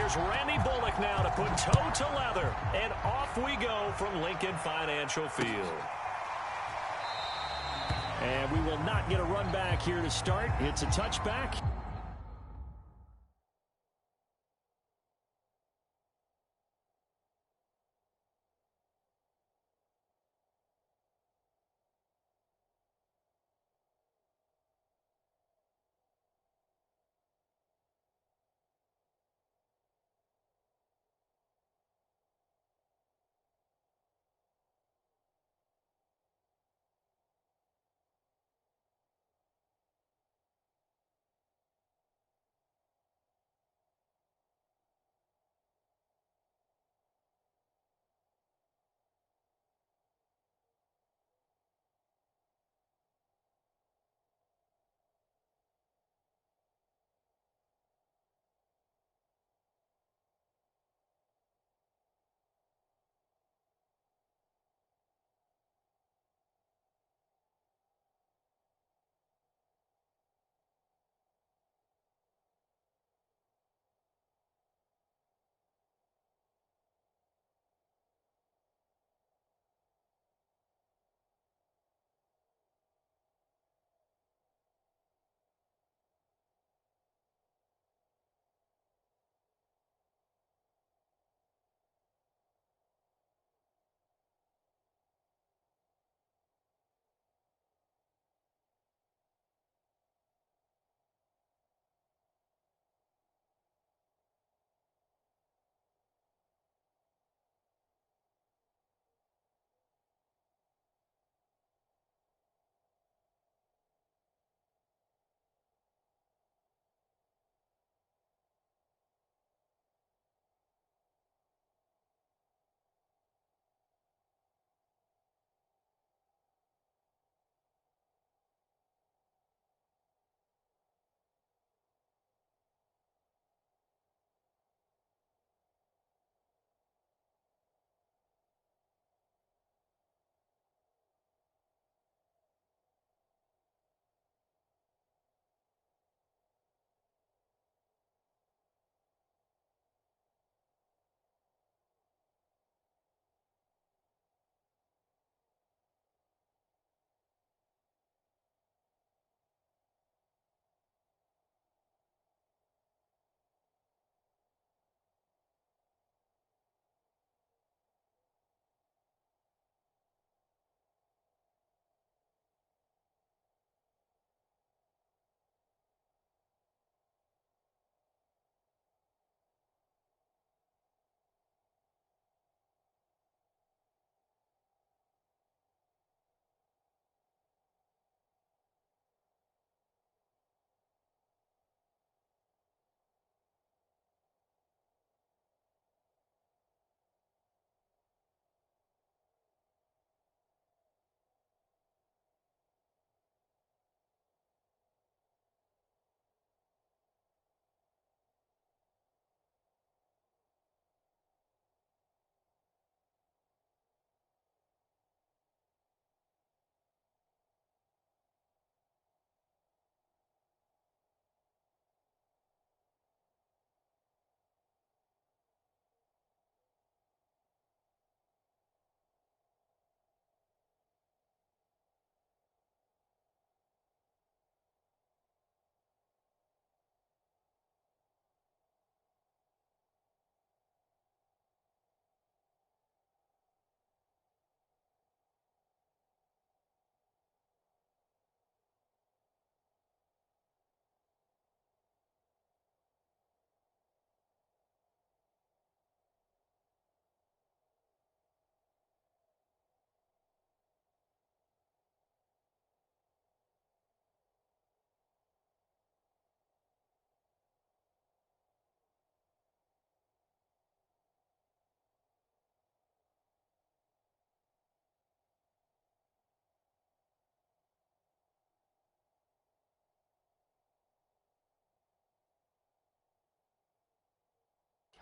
Here's Randy Bullock now to put toe to leather. And off we go from Lincoln Financial Field. And we will not get a run back here to start. It's a touchback.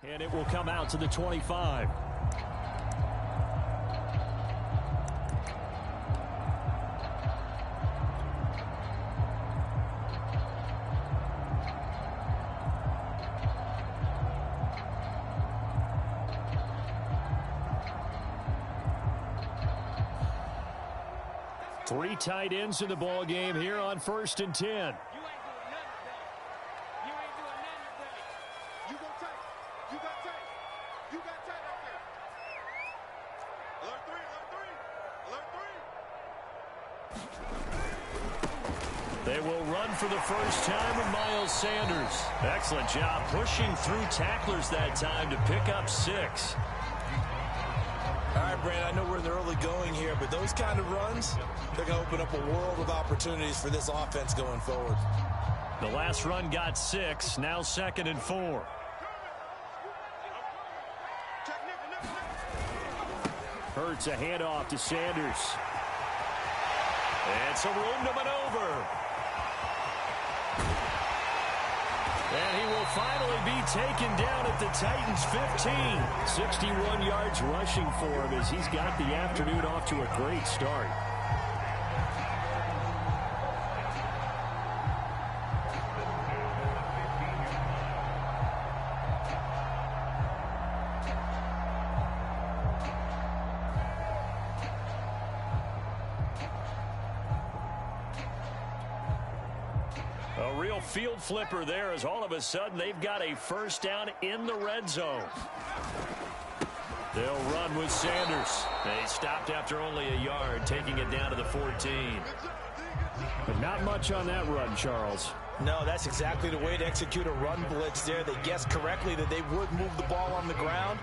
And it will come out to the 25. Three tight ends in the ball game here on 1st and 10. They will run for the first time with Miles Sanders. Excellent job pushing through tacklers that time to pick up 6. All right, Brandon, I know we're in the early going here, but those kind of runs, they're going to open up a world of opportunities for this offense going forward. The last run got 6, now 2nd and 4. Hurts a handoff to Sanders. And some room to maneuver. And he will finally be taken down at the Titans' 15. 61 yards rushing for him as he's got the afternoon off to a great start. A real field flipper there as all of a sudden they've got a first down in the red zone. They'll run with Sanders. They stopped after only a yard, taking it down to the 14. But not much on that run, Charles. No, that's exactly the way to execute a run blitz there. They guessed correctly that they would move the ball on the ground,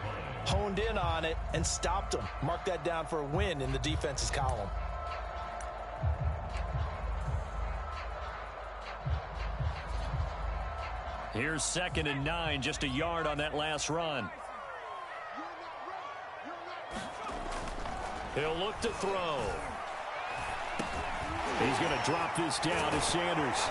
honed in on it, and stopped them. Mark that down for a win in the defense's column. Here's 2nd and 9, just a yard on that last run. He'll look to throw. He's going to drop this down to Sanders.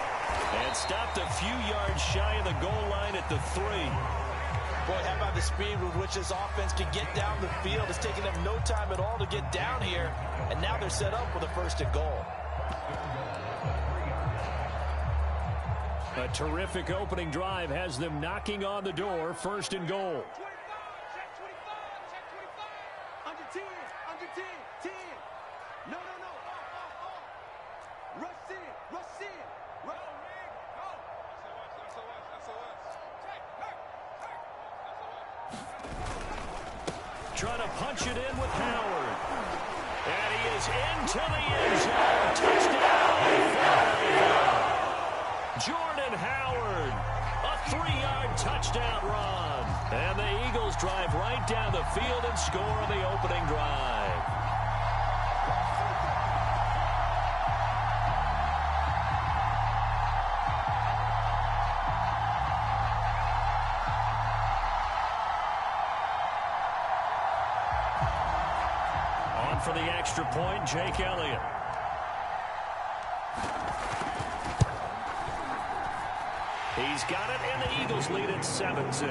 And stopped a few yards shy of the goal line at the 3. Boy, how about the speed with which this offense can get down the field? It's taking them no time at all to get down here. And now they're set up with a 1st and goal. A terrific opening drive has them knocking on the door. 1st and goal. Trying to punch it in with Howard. And he is into the end zone. Touchdown. Jordan Howard, a 3-yard touchdown run. And the Eagles drive right down the field and score on the opening drive. On for the extra point, Jake Elliott. He's got it, and the Eagles lead at 7-zip.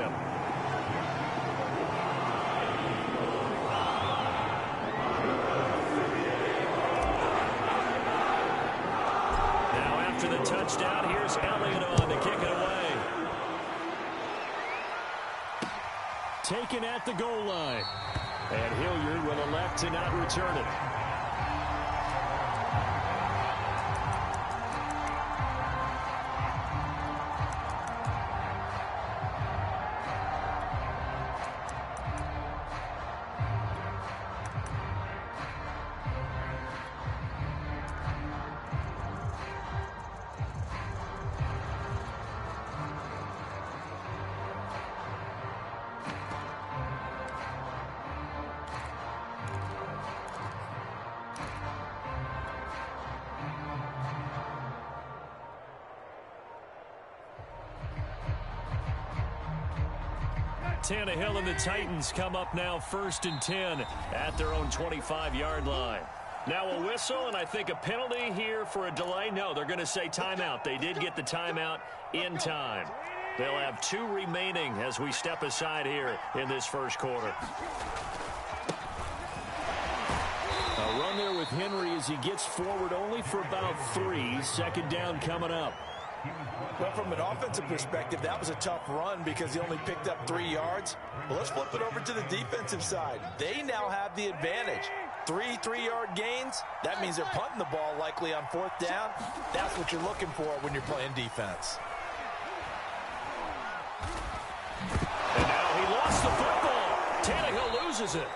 Now after the touchdown, here's Elliott on to kick it away. Taken at the goal line. And Hilliard will elect to not return it. Tannehill and the Titans come up now 1st and 10 at their own 25-yard line. Now a whistle and I think a penalty here for a delay. No, they're going to say timeout. They did get the timeout in time. They'll have 2 remaining as we step aside here in this first quarter. A run there with Henry as he gets forward only for about 3. 2nd down coming up. Well, from an offensive perspective, that was a tough run because he only picked up 3 yards. Well, let's flip it over to the defensive side. They now have the advantage. 3 3-yard gains, that means they're punting the ball likely on 4th down. That's what you're looking for when you're playing defense. And now he lost the football. Tannehill loses it.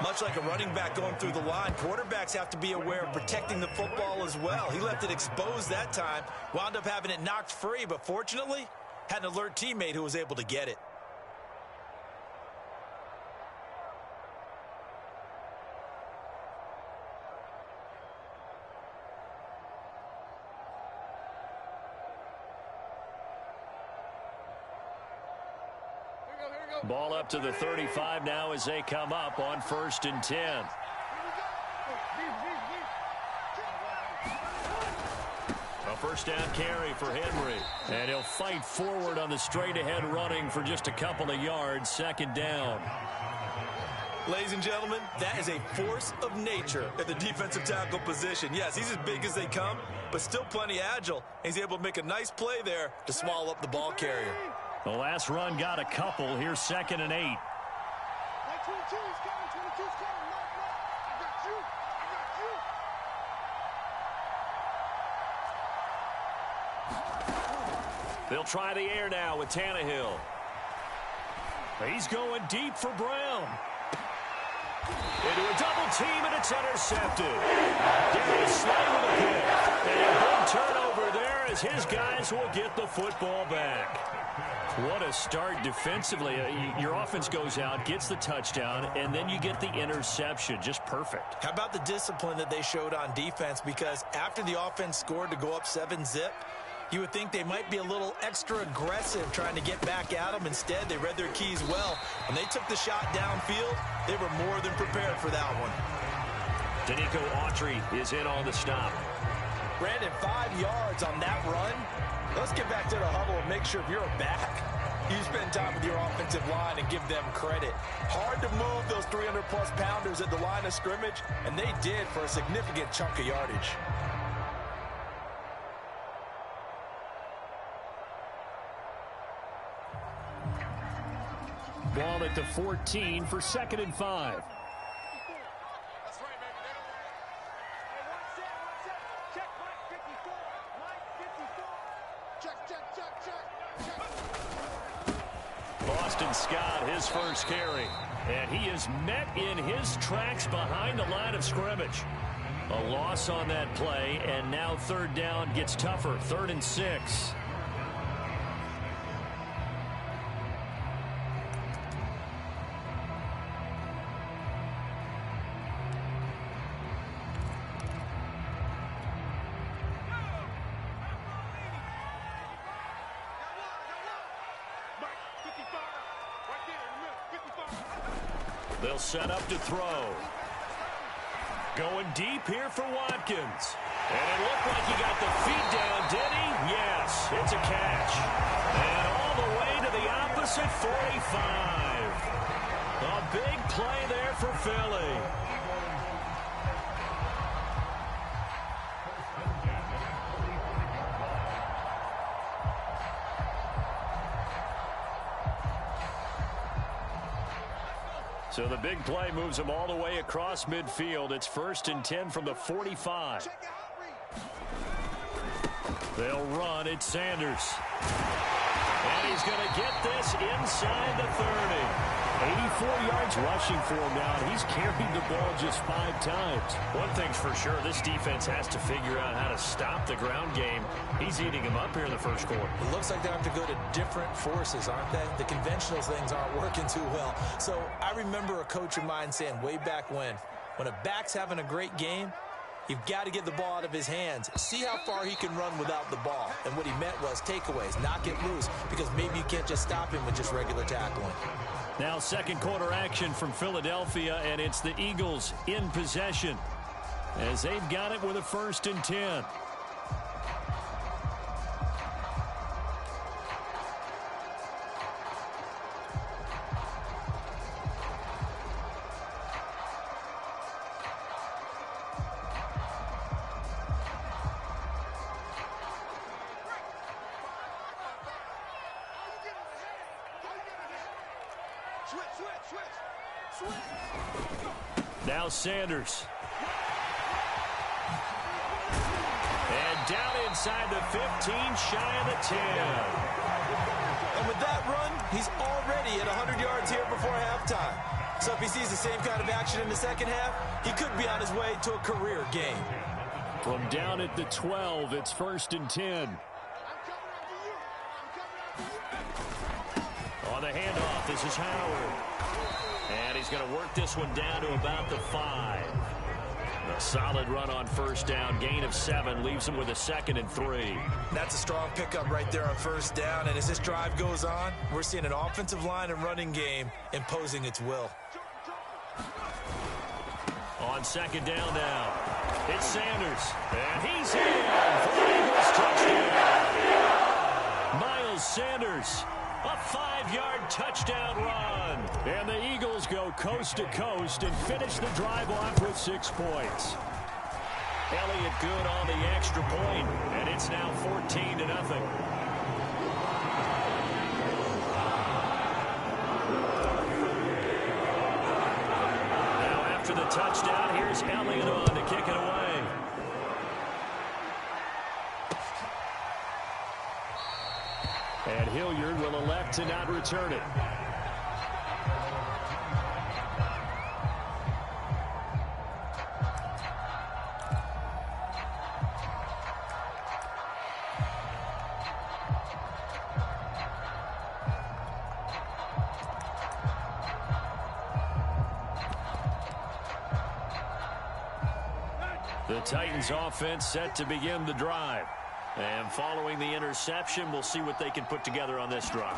Much like a running back going through the line, quarterbacks have to be aware of protecting the football as well. He left it exposed that time, wound up having it knocked free, but fortunately, had an alert teammate who was able to get it. Ball up to the 35 now as they come up on 1st and 10. A first down carry for Henry. And he'll fight forward on the straight-ahead running for just a couple of yards. 2nd down. Ladies and gentlemen, that is a force of nature at the defensive tackle position. Yes, he's as big as they come, but still plenty agile. He's able to make a nice play there to swallow up the ball carrier. The last run got a couple. Here's 2nd and 8. 22's coming, 22's coming. I got you. They'll try the air now with Tannehill. He's going deep for Brown. Into a double team, and it's intercepted. Darius Slay with a pick. And a big turnover there as his guys will get the football back. What a start defensively. Your offense goes out, gets the touchdown, and then you get the interception. Just perfect. How about the discipline that they showed on defense? Because after the offense scored to go up 7-zip, you would think they might be a little extra aggressive trying to get back at them. Instead, they read their keys well. When they took the shot downfield, they were more than prepared for that one. Danico Autry is in on the stop. Brandon, 5 yards on that run. Let's get back to the huddle and make sure if you're a back, you spend time with your offensive line and give them credit. Hard to move those 300-plus pounders at the line of scrimmage, and they did for a significant chunk of yardage. Ball at the 14 for 2nd and 5. That's right, baby. Hey, one set. Check Mike 54. Check. Boston Scott, his first carry. And he is met in his tracks behind the line of scrimmage. A loss on that play, and now 3rd down gets tougher. 3rd and 6. They'll set up to throw. Going deep here for Watkins. And it looked like he got the feet down, did he? Yes, it's a catch. And all the way to the opposite 45. A big play there for Philly. So the big play moves them all the way across midfield. It's 1st and 10 from the 45. They'll run. It's Sanders. And he's going to get this inside the 30. 84 yards rushing for him now. He's carried the ball just 5 times. One thing's for sure, this defense has to figure out how to stop the ground game. He's eating him up here in the first quarter. It looks like they have to go to different forces, aren't they? The conventional things aren't working too well. So I remember a coach of mine saying way back when a back's having a great game, you've got to get the ball out of his hands. See how far he can run without the ball. And what he meant was takeaways, knock it loose, because maybe you can't just stop him with just regular tackling. Now second quarter action from Philadelphia, and it's the Eagles in possession as they've got it with a 1st and 10. Now Sanders. And down inside the 15, shy of the 10. And with that run, he's already at 100 yards here before halftime. So if he sees the same kind of action in the second half, he could be on his way to a career game. From down at the 12, it's 1st and 10. On the handoff, this is Howard. And he's going to work this one down to about the 5. A solid run on 1st down, gain of 7, leaves him with a 2nd and 3. That's a strong pickup right there on 1st down. And as this drive goes on, we're seeing an offensive line and running game imposing its will. On 2nd down now, it's Sanders. And he's in for the Eagles touchdown. Miles Sanders, a 5-yard touchdown run. And the Eagles go coast to coast and finish the drive off with 6 points. Elliott good on the extra point, and it's now 14-0. Now after the touchdown, here's Elliott on to kick it away. And Hilliard will elect to not return it. The Titans offense set to begin the drive. And following the interception, we'll see what they can put together on this drive.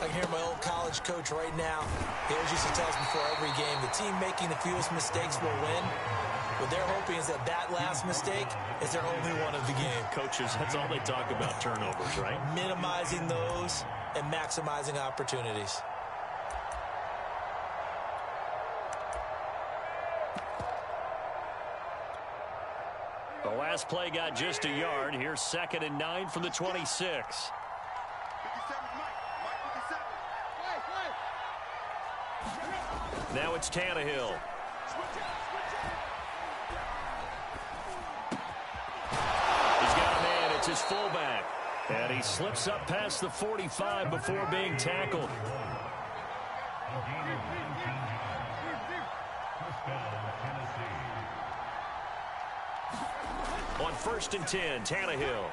I can hear my old college coach right now. He always used to tell us before every game, the team making the fewest mistakes will win. What they're hoping is that that last mistake is their only one of the game. Coaches, that's all they talk about, turnovers, right? Minimizing those and maximizing opportunities. The last play got just a yard. Here's 2nd and 9 from the 26. Now it's Tannehill. He's got a man. It's his fullback. And he slips up past the 45 before being tackled. On 1st and 10, Tannehill.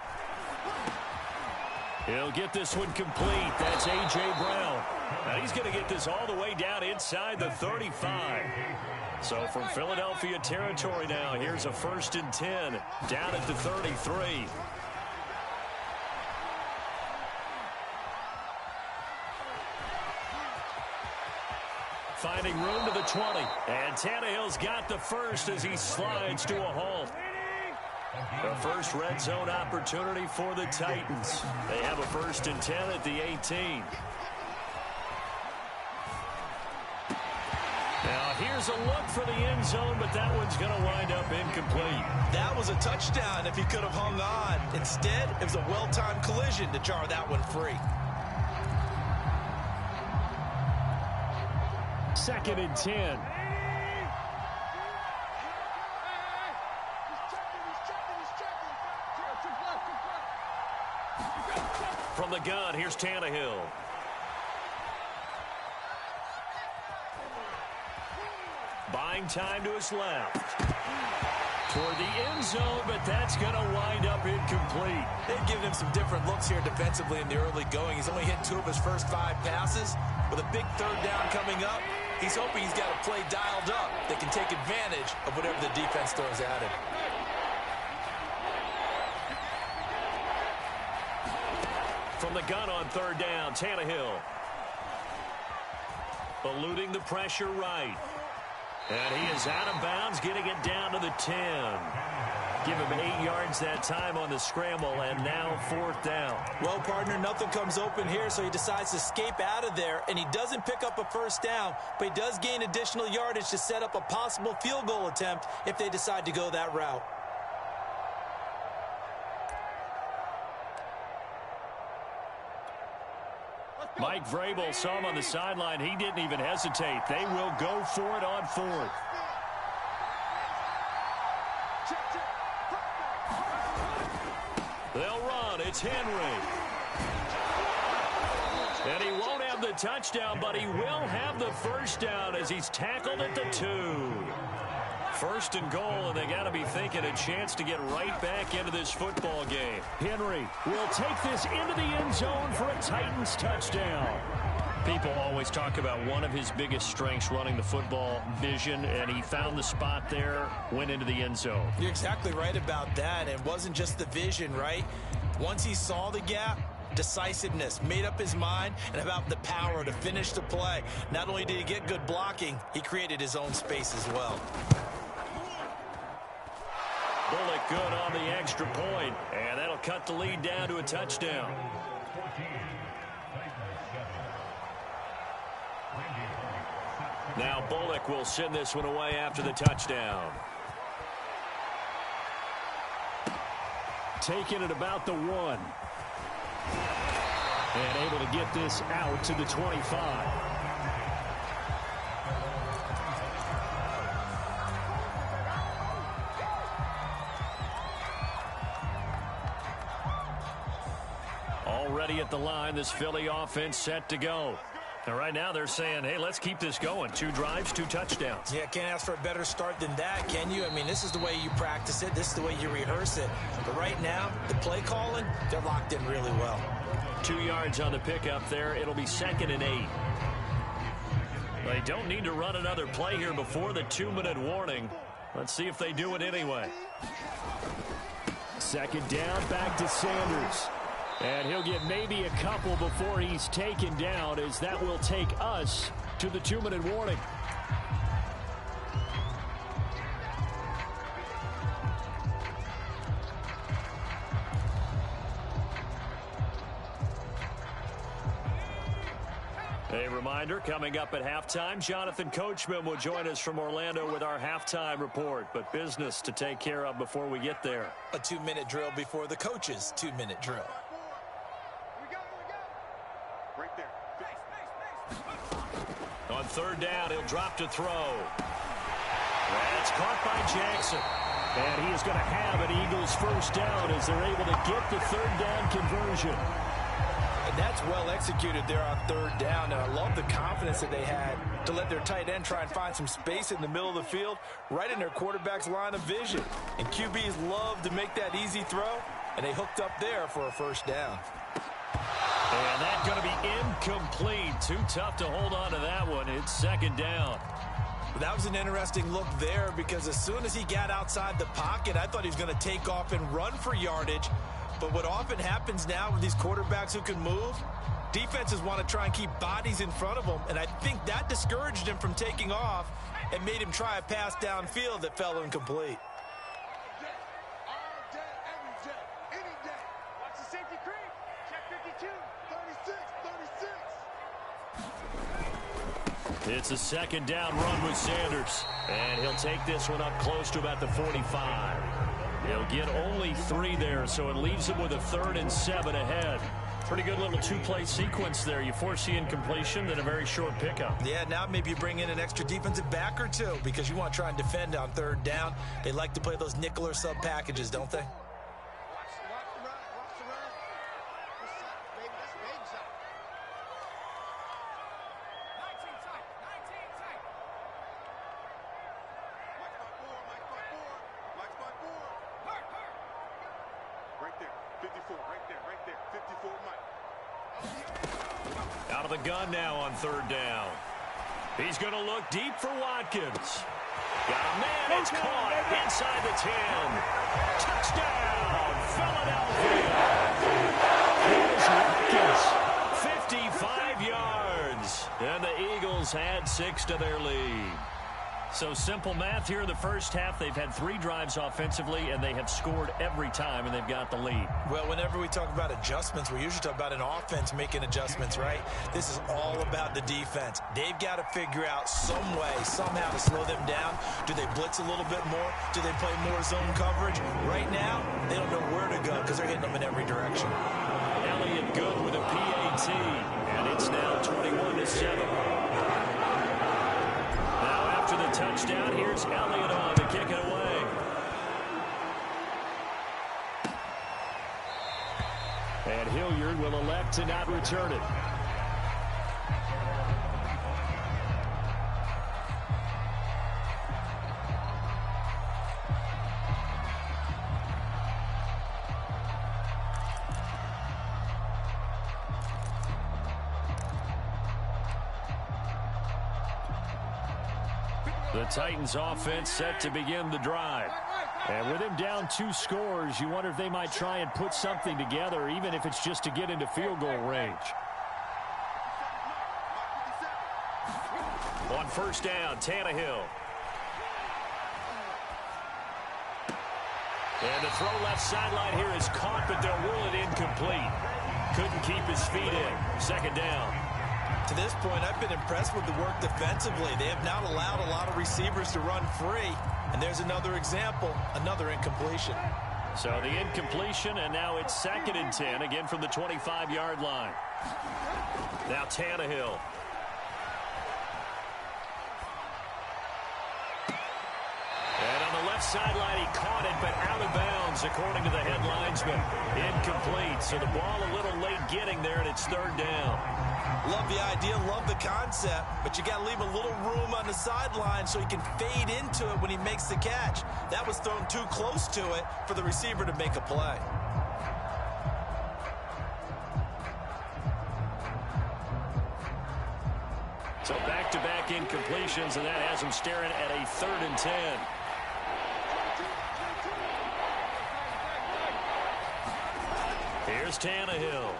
He'll get this one complete. That's A.J. Brown. And he's going to get this all the way down inside the 35. So from Philadelphia territory now, here's a 1st and 10 down at the 33. Finding room to the 20. And Tannehill's got the first as he slides to a halt. The first red zone opportunity for the Titans. They have a 1st and 10 at the 18. Now here's a look for the end zone, but that one's going to wind up incomplete. That was a touchdown if he could have hung on. Instead, it was a well-timed collision to jar that one free. 2nd and 10. From the gun, here's Tannehill. Buying time to his left. Toward the end zone, but that's going to wind up incomplete. They've given him some different looks here defensively in the early going. He's only hit 2 of his first 5 passes. With a big 3rd down coming up, he's hoping he's got a play dialed up that can take advantage of whatever the defense throws at him. From the gun on 3rd down, Tannehill. Eluding the pressure right. And he is out of bounds, getting it down to the 10. Give him 8 yards that time on the scramble, and now 4th down. Well, partner, nothing comes open here, so he decides to escape out of there, and he doesn't pick up a 1st down, but he does gain additional yardage to set up a possible field goal attempt if they decide to go that route. Mike Vrabel saw him on the sideline. He didn't even hesitate. They will go for it on fourth. They'll run. It's Henry. And he won't have the touchdown, but he will have the first down as he's tackled at the 2. First and goal, and they got to be thinking a chance to get right back into this football game. Henry will take this into the end zone for a Titans touchdown. People always talk about one of his biggest strengths, running the football, vision, and he found the spot there, went into the end zone. You're exactly right about that. It wasn't just the vision, right? Once he saw the gap, decisiveness, made up his mind, and about the power to finish the play. Not only did he get good blocking, he created his own space as well. Bullock good on the extra point, and that'll cut the lead down to a touchdown. Now Bullock will send this one away after the touchdown. Taking it about the 1. And able to get this out to the 25. Already at the line, this Philly offense set to go. And right now they're saying, hey, let's keep this going. 2 drives, 2 touchdowns. Yeah, can't ask for a better start than that, can you? I mean, this is the way you practice it. This is the way you rehearse it. But right now, the play calling, they're locked in really well. 2 yards on the pickup there. It'll be 2nd and 8. They don't need to run another play here before the 2-minute warning. Let's see if they do it anyway. 2nd down, back to Sanders. And he'll get maybe a couple before he's taken down, as that will take us to the 2-minute warning. A reminder, coming up at halftime, Jonathan Coachman will join us from Orlando with our halftime report. But business to take care of before we get there. A 2-minute drill before the coach's 2-minute drill. Right there. On 3rd down, he'll drop to throw. That's caught by Jackson. And he is going to have an Eagles first down as they're able to get the 3rd down conversion. And that's well executed there on 3rd down. And I love the confidence that they had to let their tight end try and find some space in the middle of the field, right in their quarterback's line of vision. And QBs love to make that easy throw, and they hooked up there for a first down. And that's going to be incomplete. Too tough to hold on to that one. It's 2nd down. That was an interesting look there, because as soon as he got outside the pocket, I thought he was going to take off and run for yardage. But what often happens now with these quarterbacks who can move, defenses want to try and keep bodies in front of them, and I think that discouraged him from taking off and made him try a pass downfield that fell incomplete. All day, every day, any day. Watch the safety creep. Check 52. 36. It's a 2nd down run with Sanders. And he'll take this one up close to about the 45. He'll get only 3 there, so it leaves him with a 3rd and 7 ahead. Pretty good little 2-play sequence there. You force the incompletion, then a very short pickup. Yeah, now maybe you bring in an extra defensive back or 2, because you want to try and defend on 3rd down. They like to play those nickel or sub packages, don't they? Watch the run. Watch the run. Baby, that's baby shot. 19 tight. 19 tight. Watch my 4. Watch my 4. Hurt. Right there. 54. Right there. 54, Mike. Out of the gun now on 3rd down. He's going to look deep for Watkins. Got a man. It's caught inside the 10. Touchdown. Philadelphia. Here's Watkins. 55 yards. And the Eagles had 6 to their lead. So simple math here in the first half. They've had 3 drives offensively, and they have scored every time, and they've got the lead. Well, whenever we talk about adjustments, we usually talk about an offense making adjustments, right? This is all about the defense. They've got to figure out some way, somehow to slow them down. Do they blitz a little bit more? Do they play more zone coverage? Right now, they don't know where to go because they're hitting them in every direction. Elliott good with a PAT. PAT, and it's now 21-7. Now after the touchdown, here's Elliott on to kick it away. And Hilliard will elect to not return it. The Titans offense set to begin the drive. And with him down 2 scores, you wonder if they might try and put something together, even if it's just to get into field goal range. On first down, Tannehill. And the throw left sideline here is caught, but they'll rule it incomplete. Couldn't keep his feet in. Second down. To this point, I've been impressed with the work defensively. They have not allowed a lot of receivers to run free. And there's another example, another incompletion. So the incompletion, and now it's 2nd and 10, again from the 25-yard line. Now Tannehill. And on the left sideline, he caught it, but out of bounds, according to the head linesman. Incomplete, so the ball a little late getting there, and it's 3rd down. Love the idea, love the concept, but you got to leave a little room on the sideline so he can fade into it when he makes the catch. That was thrown too close to it for the receiver to make a play. So back-to-back incompletions, and that has him staring at a 3rd and 10. Here's Tannehill.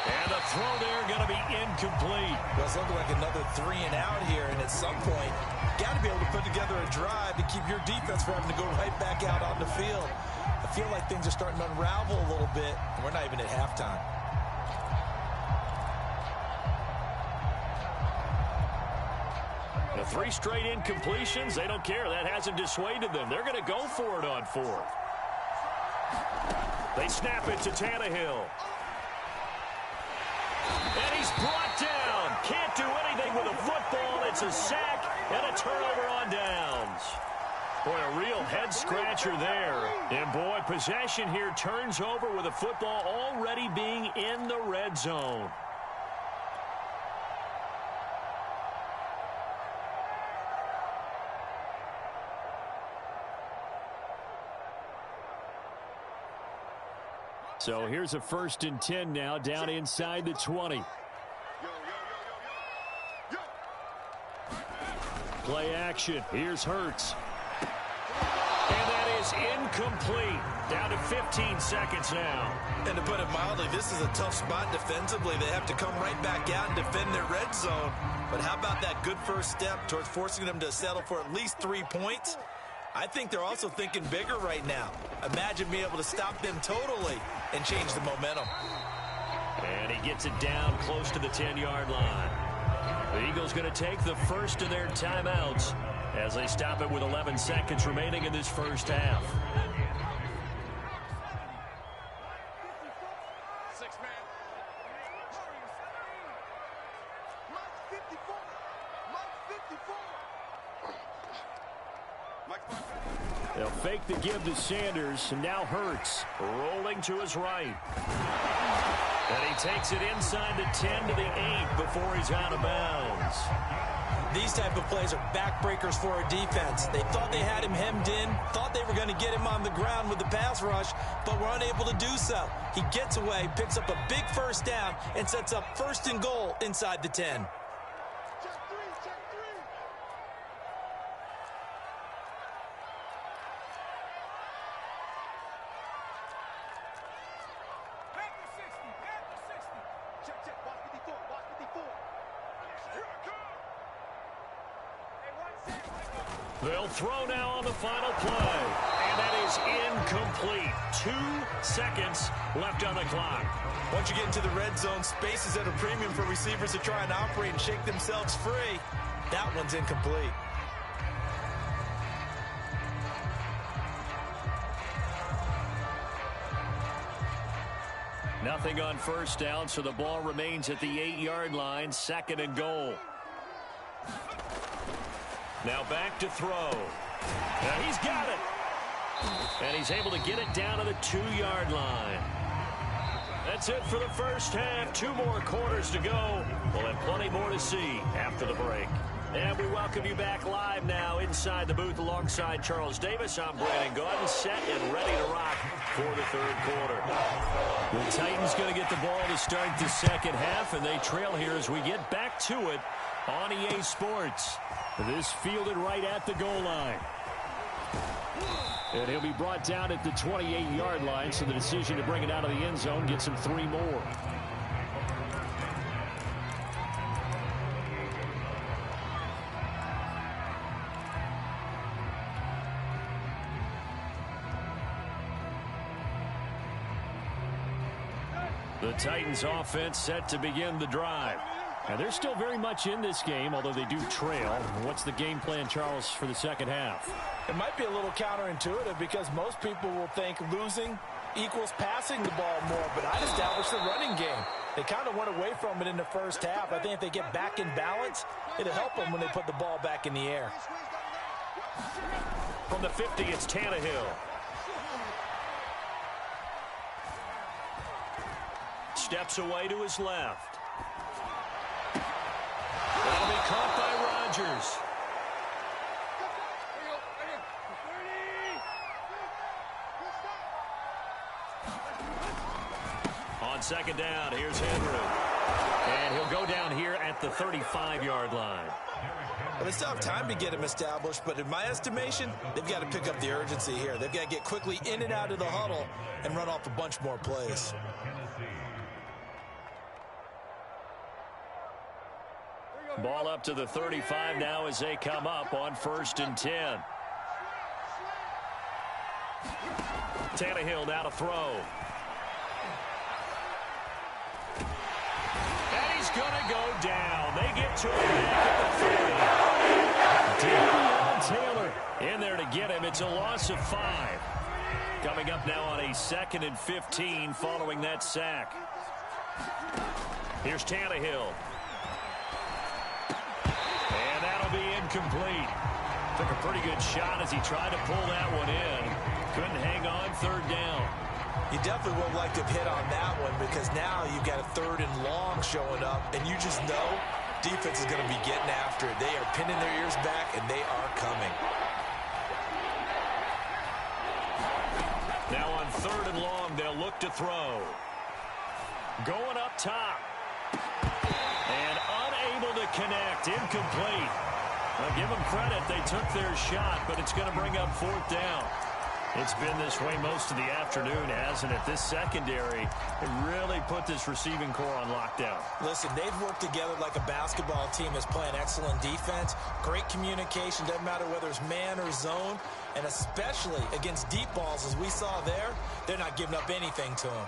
And the throw there going to be incomplete. Well, it's looking like another 3 and out here, and at some point, you got to be able to put together a drive to keep your defense from having to go right back out on the field. I feel like things are starting to unravel a little bit, and we're not even at halftime. The 3 straight incompletions, they don't care. That hasn't dissuaded them. They're going to go for it on 4th. They snap it to Tannehill. And he's brought down. Can't do anything with a football. It's a sack and a turnover on downs. Boy, a real head-scratcher there. And, boy, possession here turns over with a football already being in the red zone. So here's a 1st and 10 now, down inside the 20. Play action. Here's Hurts. And that is incomplete. Down to 15 seconds now. And to put it mildly, this is a tough spot defensively. They have to come right back out and defend their red zone. But how about that good first step towards forcing them to settle for at least 3 points? I think they're also thinking bigger right now. Imagine being able to stop them totally and change the momentum. And he gets it down close to the 10-yard line. The Eagles going to take the first of their timeouts as they stop it with 11 seconds remaining in this first half. They'll fake the give to Sanders, and now Hurts rolling to his right. And he takes it inside the 10 to the 8 before he's out of bounds. These type of plays are backbreakers for a defense. They thought they had him hemmed in, thought they were going to get him on the ground with the pass rush, but were unable to do so. He gets away, picks up a big first down, and sets up 1st and goal inside the 10. They'll throw now on the final play. And that is incomplete. 2 seconds left on the clock. Once you get into the red zone, space is at a premium for receivers to try and operate and shake themselves free. That one's incomplete. Nothing on first down, so the ball remains at the 8-yard line, 2nd and goal. Now back to throw. Now he's got it. And he's able to get it down to the 2-yard line. That's it for the first half. 2 more quarters to go. We'll have plenty more to see after the break. And we welcome you back live now inside the booth alongside Charles Davis. I'm Brandon Gordon, set and ready to rock for the third quarter. The Titans going to get the ball to start the second half, and they trail here as we get back to it on EA Sports. This fielded right at the goal line. And he'll be brought down at the 28-yard line, so the decision to bring it out of the end zone gets him 3 more. The Titans offense set to begin the drive. And they're still very much in this game, although they do trail. What's the game plan, Charles, for the second half? It might be a little counterintuitive because most people will think losing equals passing the ball more, but I'd establish the running game. They kind of went away from it in the first half. I think if they get back in balance, it'll help them when they put the ball back in the air. From the 50, it's Tannehill. Steps away to his left. That'll be caught by Rodgers. On second down, here's Henry. And he'll go down here at the 35-yard line. Well, they still have time to get him established, but in my estimation, they've got to pick up the urgency here. They've got to get quickly in and out of the huddle and run off a bunch more plays. Ball up to the 35 now as they come up on 1st and 10. Tannehill now to throw. And he's going to go down. They get to him back at the 30. Taylor in there to get him. It's a loss of 5. Coming up now on a 2nd and 15 following that sack. Here's Tannehill. Be incomplete. Took a pretty good shot as he tried to pull that one in. Couldn't hang on 3rd down. You definitely would like to hit on that one because now you've got a 3rd and long showing up, and you just know defense is going to be getting after it. They are pinning their ears back, and they are coming. Now on 3rd and long, they'll look to throw. Going up top. And unable to connect. Incomplete. I'll give them credit. They took their shot, but it's going to bring up 4th down. It's been this way most of the afternoon, hasn't it? This secondary really put this receiving core on lockdown. Listen, they've worked together like a basketball team that's playing excellent defense. Great communication. Doesn't matter whether it's man or zone. And especially against deep balls, as we saw there, they're not giving up anything to them.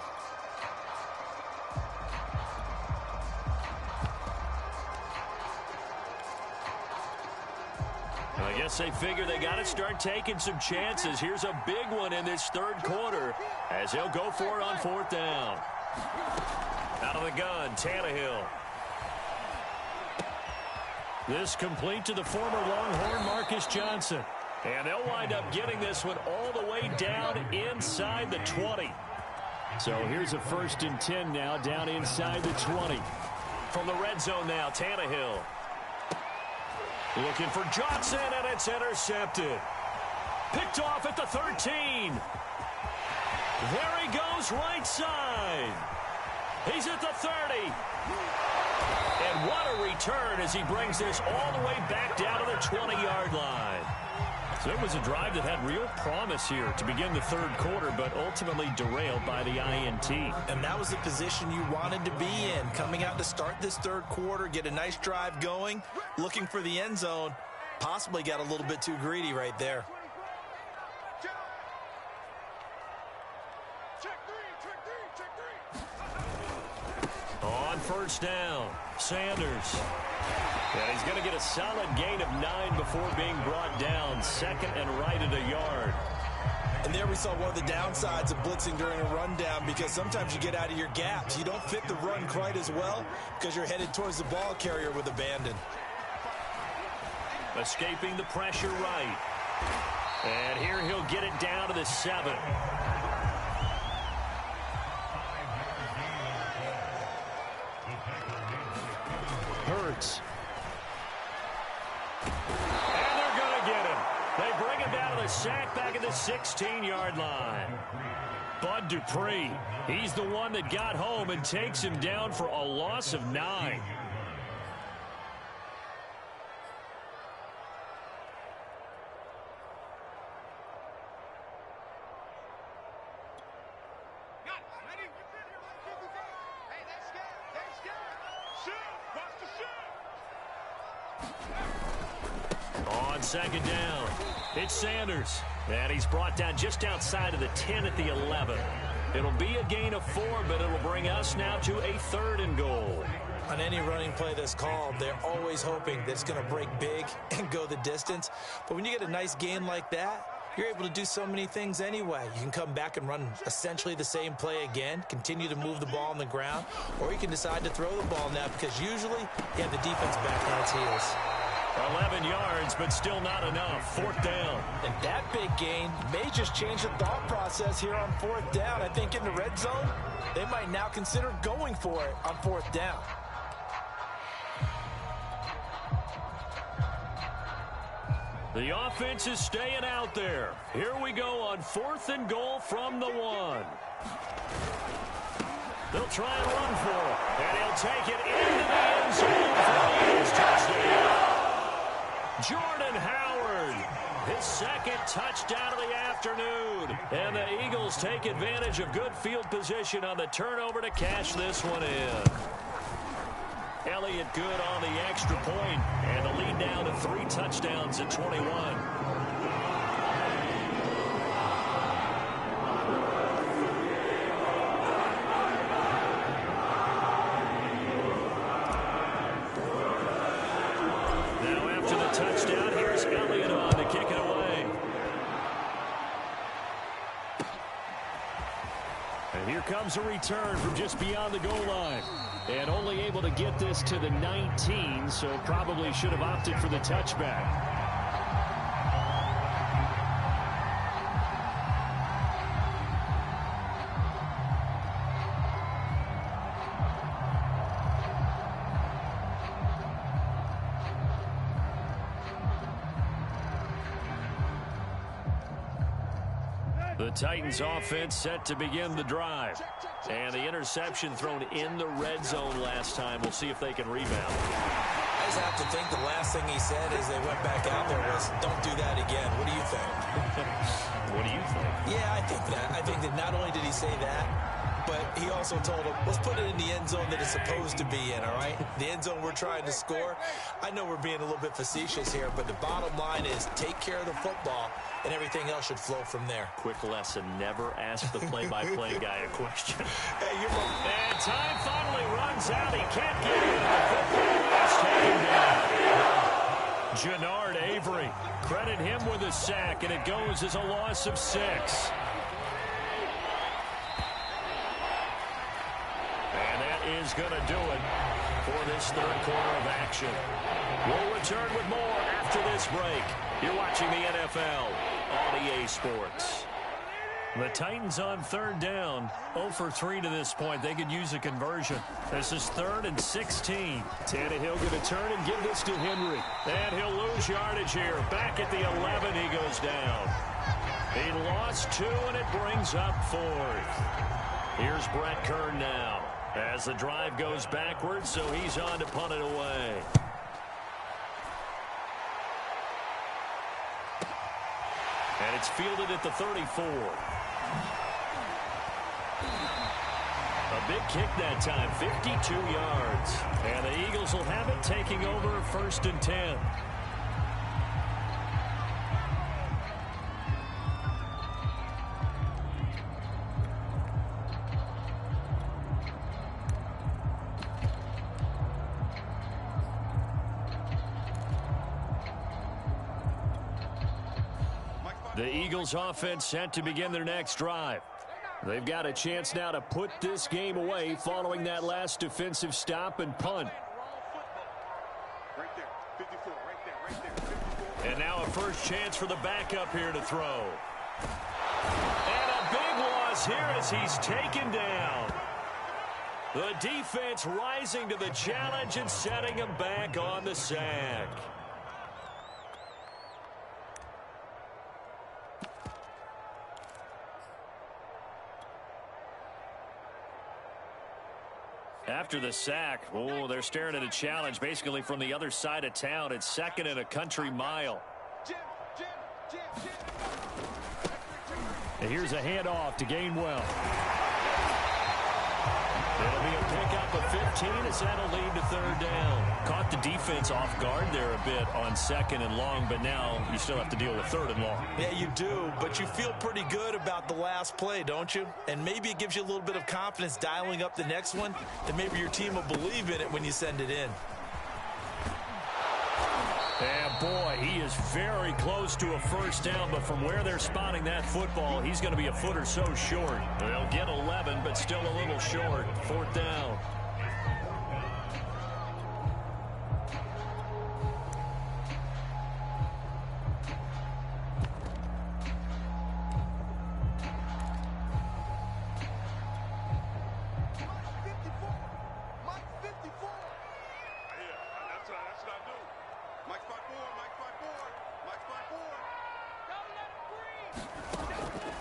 I guess they figure they got to start taking some chances. Here's a big one in this 3rd quarter as they'll go for it on 4th down. Out of the gun, Tannehill. This complete to the former Longhorn Marcus Johnson. And they'll wind up getting this one all the way down inside the 20. So here's a 1st and 10 now down inside the 20. From the red zone now, Tannehill. Looking for Johnson, and it's intercepted. Picked off at the 13. There he goes, right side. He's at the 30. And what a return as he brings this all the way back down to the 20-yard line. So it was a drive that had real promise here to begin the 3rd quarter, but ultimately derailed by the INT. And that was the position you wanted to be in. Coming out to start this 3rd quarter, get a nice drive going, looking for the end zone. Possibly got a little bit too greedy right there. On 1st down, Sanders. And he's going to get a solid gain of 9 before being brought down. 2nd and right at a yard. And there we saw one of the downsides of blitzing during a rundown, because sometimes you get out of your gaps. You don't fit the run quite as well because you're headed towards the ball carrier with abandon. Escaping the pressure right. And here he'll get it down to the 7. Hurts. And they're going to get him. They bring him down to the sack back at the 16-yard line. Bud Dupree, he's the one that got home and takes him down for a loss of 9. On second down, it's Sanders. And he's brought down just outside of the 10 at the 11. It'll be a gain of 4, but it'll bring us now to a 3rd and goal. On any running play that's called, they're always hoping that it's going to break big and go the distance. But when you get a nice gain like that, you're able to do so many things anyway. You can come back and run essentially the same play again, continue to move the ball on the ground, or you can decide to throw the ball now, because usually you have the defense back on its heels. 11 yards, but still not enough. 4th down. And that big gain may just change the thought process here on 4th down. I think in the red zone, they might now consider going for it on 4th down. The offense is staying out there. Here we go on 4th and goal from the 1. They'll try and run for it. And he'll take it into the end zone for his touchdown. Jordan Howard, his 2nd touchdown of the afternoon. And the Eagles take advantage of good field position on the turnover to cash this one in. Elliott good on the extra point, and the lead down to 3 touchdowns at 21. Now after the touchdown, here's Elliott on to kick it away. And here comes a return from just beyond the goal line. And only able to get this to the 19, so probably should have opted for the touchback. The Titans offense set to begin the drive. And the interception thrown in the red zone last time. We'll see if they can rebound. I just have to think the last thing he said as they went back out there was, don't do that again. What do you think? What do you think? Yeah, I think that. I think that not only did he say that, but he also told him, let's put it in the end zone that it's supposed to be in, all right? The end zone we're trying to score. I know we're being a little bit facetious here, but the bottom line is take care of the football, and everything else should flow from there. Quick lesson, never ask the play-by-play guy a question. Hey, and time finally runs out. He can't get it. The football is taken down. Jannard Avery, credit him with a sack, and it goes as a loss of 6. Is going to do it for this 3rd quarter of action. We'll return with more after this break. You're watching the NFL on EA Sports. The Titans on 3rd down, 0 for 3 to this point. They could use a conversion. This is 3rd and 16. Tannehill going to turn and give this to Henry. And he'll lose yardage here. Back at the 11, he goes down. He lost 2, and it brings up 4th. Here's Brett Kern now, as the drive goes backwards, so he's on to punt it away. And it's fielded at the 34. A big kick that time, 52 yards. And the Eagles will have it, taking over 1st and 10. The Eagles offense set to begin their next drive. They've got a chance now to put this game away following that last defensive stop and punt. Right there, 54, right there, 54. And now a first chance for the backup here to throw. And a big loss here as he's taken down. The defense rising to the challenge and setting him back on the sack. After the sack, oh, they're staring at a challenge basically from the other side of town. It's second and a country mile. And here's a handoff to Gainwell. It'll be a pickup of 15 as that'll lead to third down. Caught the defense off guard there a bit on second and long, but now you still have to deal with third and long. Yeah, you do, but you feel pretty good about the last play, don't you? And maybe it gives you a little bit of confidence dialing up the next one, and maybe your team will believe in it when you send it in. And boy, he is very close to a first down, but from where they're spotting that football, he's going to be a foot or so short. They'll get 11, but still a little short. Fourth down.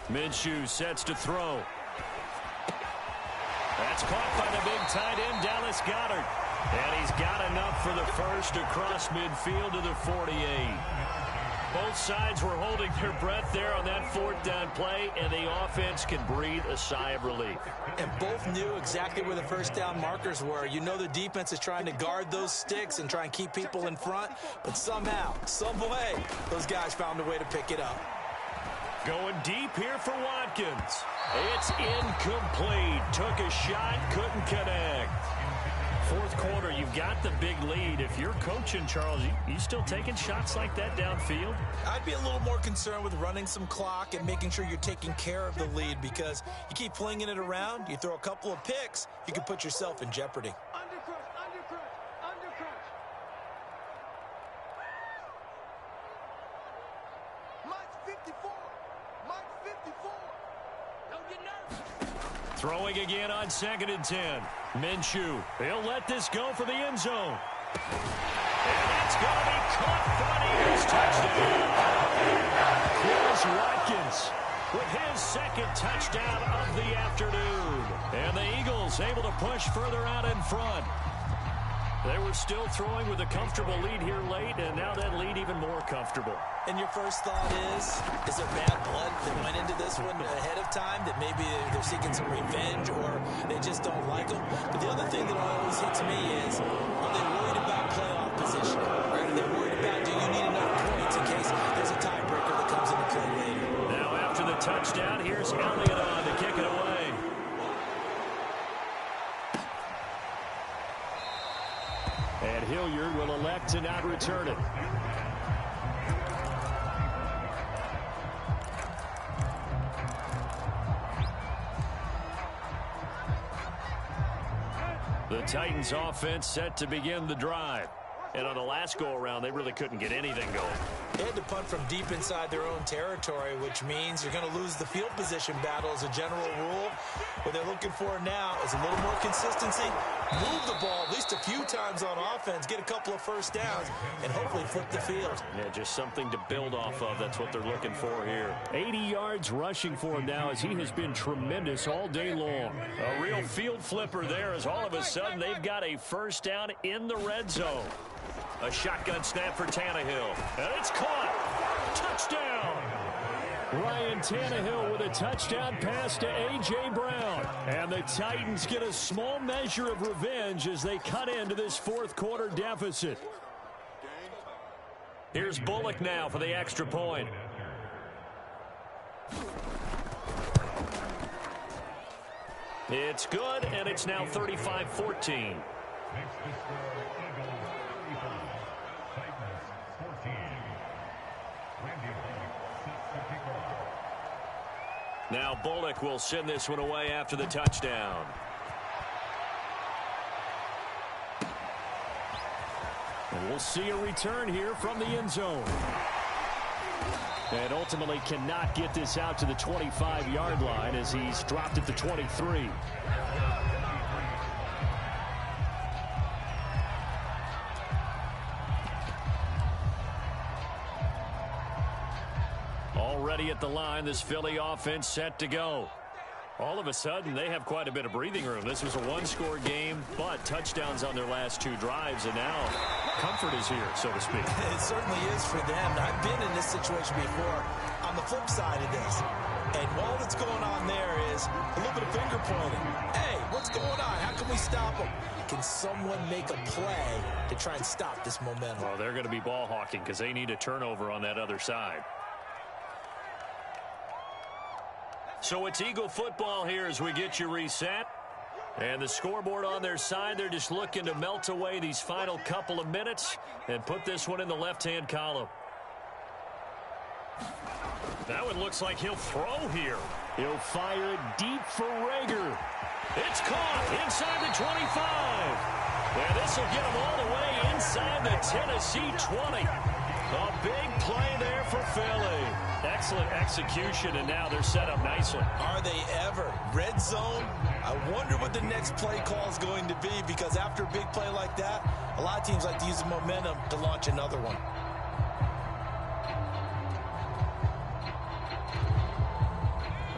Minshew sets to throw. That's caught by the big tight end, Dallas Goedert. And he's got enough for the first across midfield to the 48. Both sides were holding their breath there on that fourth down play, and the offense can breathe a sigh of relief. And both knew exactly where the first down markers were. You know the defense is trying to guard those sticks and try and keep people in front, but somehow, some way, those guys found a way to pick it up. Going deep here for Watkins. It's incomplete. Took a shot, couldn't connect. Fourth quarter, you've got the big lead. If you're coaching, Charles, you still taking shots like that downfield? I'd be a little more concerned with running some clock and making sure you're taking care of the lead, because you keep flinging it around, you throw a couple of picks, you can put yourself in jeopardy. Throwing again on 2nd and 10. Minshew, he'll let this go for the end zone. And that's going to be caught for an Eagles touchdown. Here's Watkins with his second touchdown of the afternoon. And the Eagles able to push further out in front. They were still throwing with a comfortable lead here late, and now that lead even more comfortable. And your first thought is there bad blood that went into this one ahead of time, that maybe they're seeking some revenge or they just don't like them? But the other thing that always hits me is, are they worried about playoff position? Or are they worried about, do you need enough points in case there's a tiebreaker that comes into play later? Now after the touchdown, here's Elliott on to kick it away. And Hilliard will elect to not return it. The Titans offense set to begin the drive. And on the last go-around, they really couldn't get anything going. They had to punt from deep inside their own territory, which means you're going to lose the field position battle as a general rule. What they're looking for now is a little more consistency, move the ball at least a few times on offense, get a couple of first downs, and hopefully flip the field. Yeah, just something to build off of. That's what they're looking for here. 80 yards rushing for him now as he has been tremendous all day long. A real field flipper there as all of a sudden they've got a first down in the red zone. A shotgun snap for Tannehill. And it's caught. Touchdown. Ryan Tannehill with a touchdown pass to A.J. Brown. And the Titans get a small measure of revenge as they cut into this fourth quarter deficit. Here's Bullock now for the extra point. It's good, and it's now 35-14. Now Bullock will send this one away after the touchdown. And we'll see a return here from the end zone. And ultimately cannot get this out to the 25-yard line as he's dropped at the 23. Already at the line, this Philly offense set to go. All of a sudden, they have quite a bit of breathing room. This was a one-score game, but touchdowns on their last two drives, and now comfort is here, so to speak. It certainly is for them. I've been in this situation before on the flip side of this. And all that's going on there is a little bit of finger pointing. Hey, what's going on? How can we stop them? Can someone make a play to try and stop this momentum? Well, they're going to be ball hawking because they need a turnover on that other side. So it's Eagle football here as we get you reset. And the scoreboard on their side, they're just looking to melt away these final couple of minutes and put this one in the left-hand column. That one looks like he'll throw here. He'll fire it deep for Rager. It's caught inside the 25. And this will get him all the way inside the Tennessee 20. A big play there for Philly. Excellent execution, and now they're set up nicely. Are they ever? Red zone? I wonder what the next play call is going to be, because after a big play like that, a lot of teams like to use the momentum to launch another one.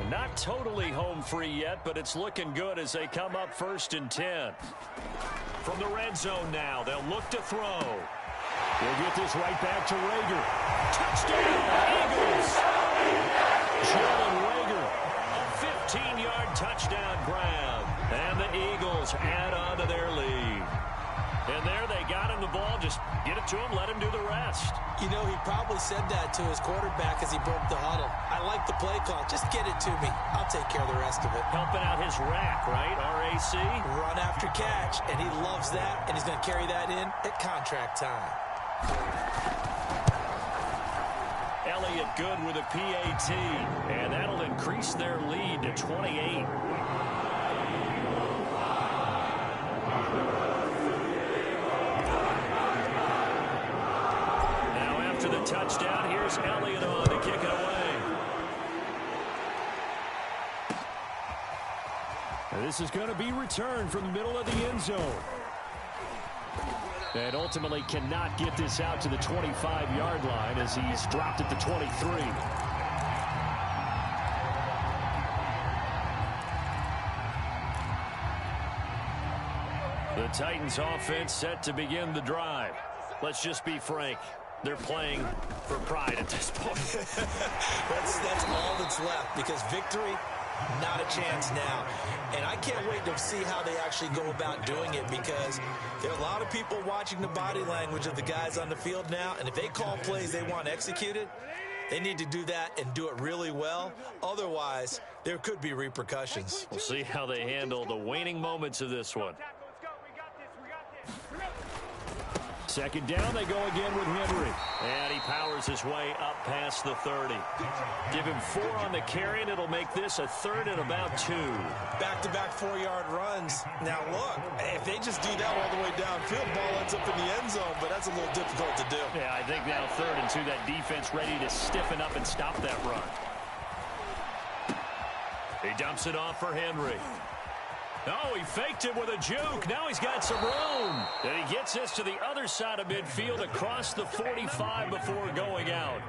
Not totally home free yet, but it's looking good as they come up 1st and 10. From the red zone now, they'll look to throw. We'll get this right back to Rager. Touchdown, Eagles! Jalen Rager, a 15-yard touchdown grab. And the Eagles add on to their lead. And there they got him the ball. Just get it to him, let him do the rest. You know, he probably said that to his quarterback as he broke the huddle. I like the play call. Just get it to me. I'll take care of the rest of it. Helping out his rack, right? RAC? Run after catch, and he loves that, and he's going to carry that in at contract time. Elliott good with a PAT, and that'll increase their lead to 28. Now after the touchdown, here's Elliott on to kick it away. And this is going to be returned from the middle of the end zone. And ultimately cannot get this out to the 25-yard line as he's dropped at the 23. The Titans offense set to begin the drive. Let's just be frank. They're playing for pride at this point. that's all that's left, because victory, not a chance now. And I can't wait to see how they actually go about doing it, because there are a lot of people watching the body language of the guys on the field now, and if they call plays they want executed, they need to do that and do it really well. Otherwise, there could be repercussions. We'll see how they handle the waning moments of this one. Second down, they go again with Henry. And he powers his way up past the 30. Give him 4 on the carry, and it'll make this a 3rd and about 2. Back-to-back 4-yard runs. Now, look, if they just do that all the way downfield, ball ends up in the end zone, but that's a little difficult to do. Yeah, I think now 3rd and 2, that defense ready to stiffen up and stop that run. He dumps it off for Henry. Oh, he faked it with a juke. Now he's got some room. And he gets this to the other side of midfield across the 45 before going out.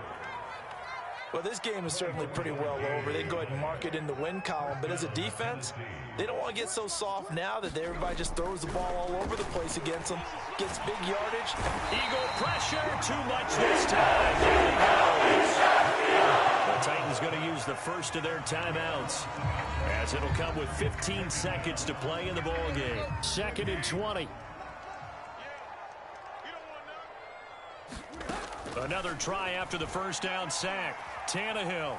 Well, this game is certainly pretty well over. They go ahead and mark it in the win column. But as a defense, they don't want to get so soft now that everybody just throws the ball all over the place against them. Gets big yardage. Eagle pressure. Too much this time. There he goes. The Titans going to use the first of their timeouts, as it'll come with 15 seconds to play in the ball game. 2nd and 20. Another try after the first down sack. Tannehill.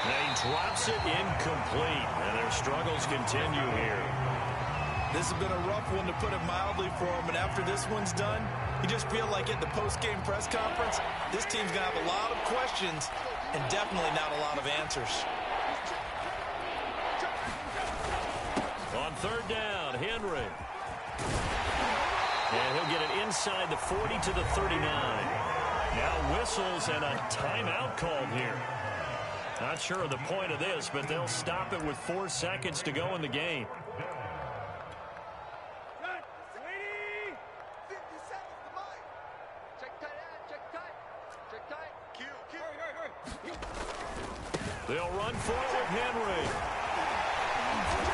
And he drops it incomplete. And their struggles continue here. This has been a rough one, to put it mildly, for him. And after this one's done, you just feel like at the post-game press conference, this team's going to have a lot of questions and definitely not a lot of answers. On third down, Henry. And he'll get it inside the 40 to the 39. Now whistles and a timeout called here. Not sure of the point of this, but they'll stop it with 4 seconds to go in the game. They'll run for it with Henry.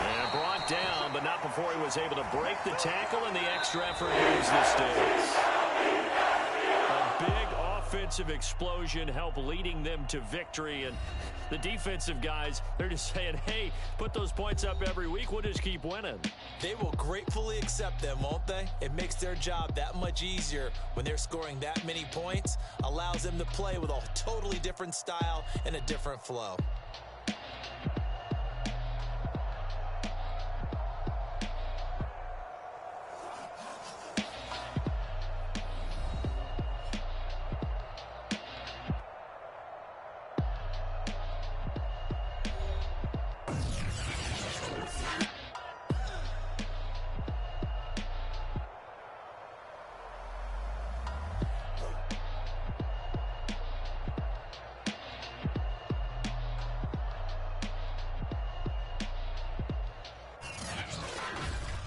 And brought down, but not before he was able to break the tackle, and the extra effort moves the sticks. A big offensive explosion helped leading them to victory, and the defensive guys, they're just saying, hey, put those points up every week, we'll just keep winning. They will gratefully accept them, won't they? It makes their job that much easier when they're scoring that many points, allows them to play with a totally different style and a different flow.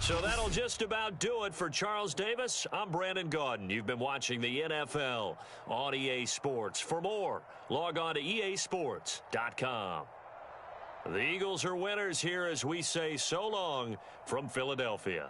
So that'll just about do it for Charles Davis. I'm Brandon Gaudin. You've been watching the NFL on EA Sports. For more, log on to easports.com. The Eagles are winners here as we say so long from Philadelphia.